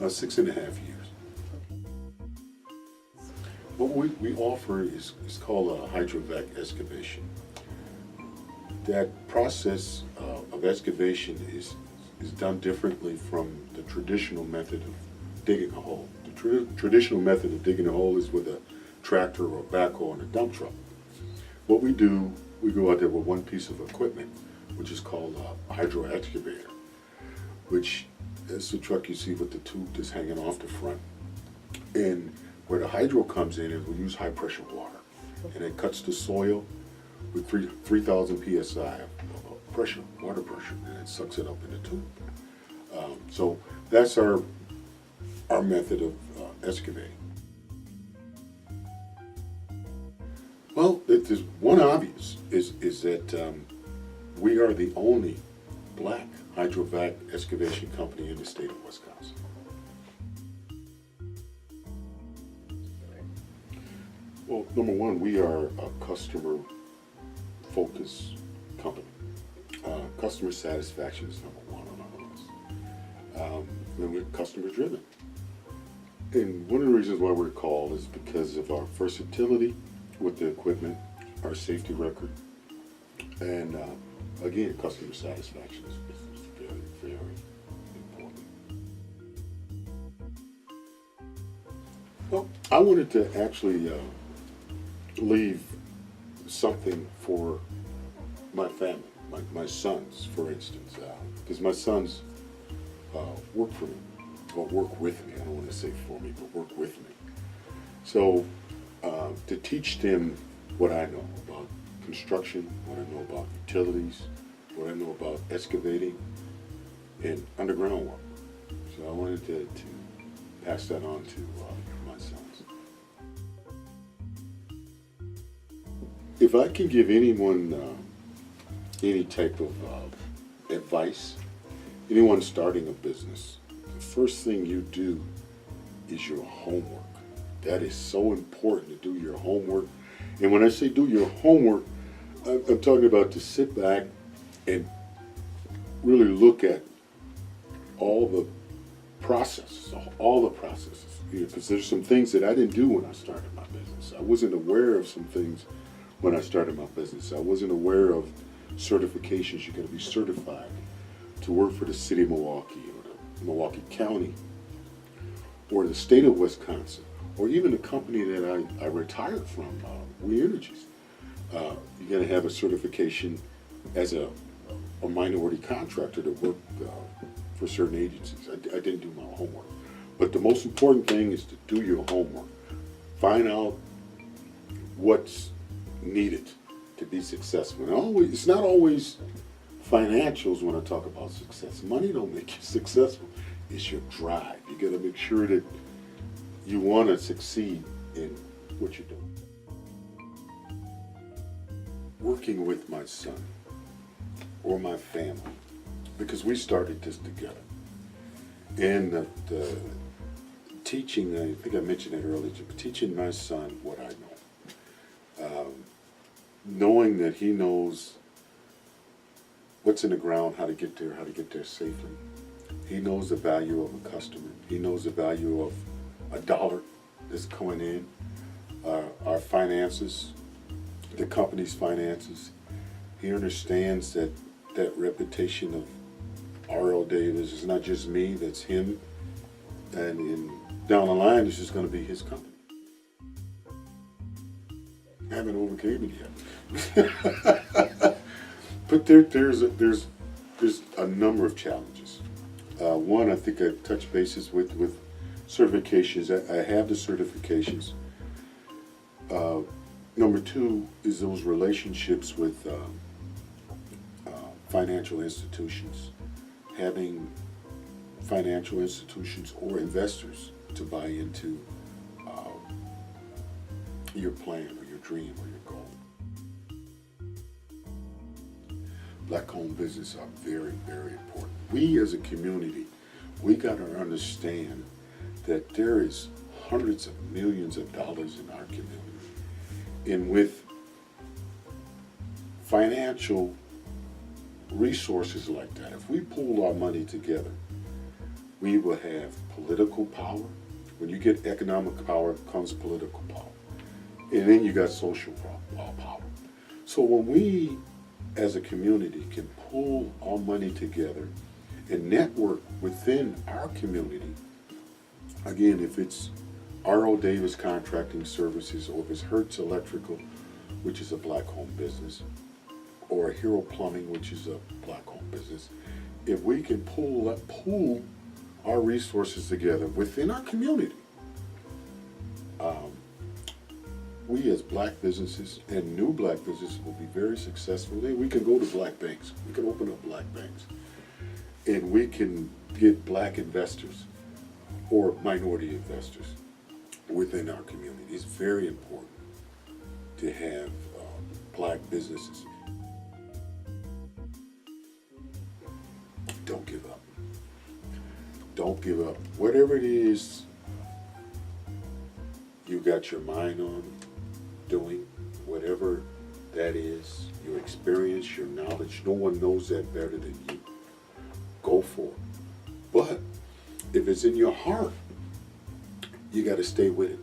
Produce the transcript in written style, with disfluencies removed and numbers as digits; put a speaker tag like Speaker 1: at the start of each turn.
Speaker 1: 6.5 years. What we offer is called a hydrovac excavation. That process of excavation is done differently from the traditional method of digging a hole. The traditional method of digging a hole is with a tractor or a backhoe and a dump truck. What we do, we go out there with one piece of equipment, which is called a hydro excavator, which is the truck you see with the tube that's hanging off the front. And where the hydro comes in is we use high pressure water, and it cuts the soil with 3,000 psi of pressure, water pressure, and it sucks it up in the tube. So that's our method of excavating. Well, there's one obvious is that we are the only black hydrovac excavation company in the state of Wisconsin. Well, number one, we are a customer-focused company. Customer satisfaction is number one on our list. And we're customer-driven. And one of the reasons why we're called is because of our versatility with the equipment, our safety record, and again, customer satisfaction is very, very important. Well, I wanted to actually leave something for my family, my sons, for instance, because my sons work for me, or work with me. I don't want to say for me, but work with me. So to teach them what I know about construction, what I know about utilities, what I know about excavating and underground work. So I wanted to pass that on to my sons. If I can give anyone any type of advice, anyone starting a business, the first thing you do is your homework. That is so important, to do your homework. And when I say do your homework, I'm talking about to sit back and really look at all the processes, because there's some things that I didn't do when I started my business. I wasn't aware of some things when I started my business. I wasn't aware of certifications. You're going to be certified to work for the city of Milwaukee or the Milwaukee County or the state of Wisconsin, or even the company that I retired from, We Energies. You're going to have a certification as a minority contractor to work for certain agencies. I didn't do my homework. But the most important thing is to do your homework. Find out what's needed to be successful. And it's not always financials when I talk about success. Money don't make you successful. It's your drive. You got to make sure that you want to succeed in what you're doing. Working with my son or my family, because we started this together. And the teaching, I think I mentioned it earlier, teaching my son what I know. Knowing that he knows what's in the ground, how to get there safely. He knows the value of a customer. He knows the value of a dollar that's coming in, our finances, the company's finances. He understands that reputation of R.L. Davis is not just me, that's him. And down the line, it's just going to be his company. I haven't overcame it yet. But there's a number of challenges. One, I think I touched bases with certifications. I have the certifications. Number two is those relationships with financial institutions. Having financial institutions or investors to buy into your plan or your dream or your goal. Black-owned businesses are very, very important. We as a community, we got to understand that there is hundreds of millions of dollars in our community. And with financial resources like that, if we pool our money together, We will have political power. When you get economic power, comes political power. And then you got social power. So when we, as a community, can pull our money together and network within our community, again, if it's R.O. Davis Contracting Services, or if it's Hertz Electrical, which is a black-owned business, or Hero Plumbing, which is a black-owned business, if we can pool our resources together within our community, we as black businesses and new black businesses will be very successful. Then we can go to black banks. We can open up black banks. And we can get black investors or minority investors within our community. It's very important to have black businesses. Don't give up. Don't give up. Whatever it is you got your mind on doing, whatever that is, your experience, your knowledge, no one knows that better than you. Go for it. But if it's in your heart, you got to stay with it.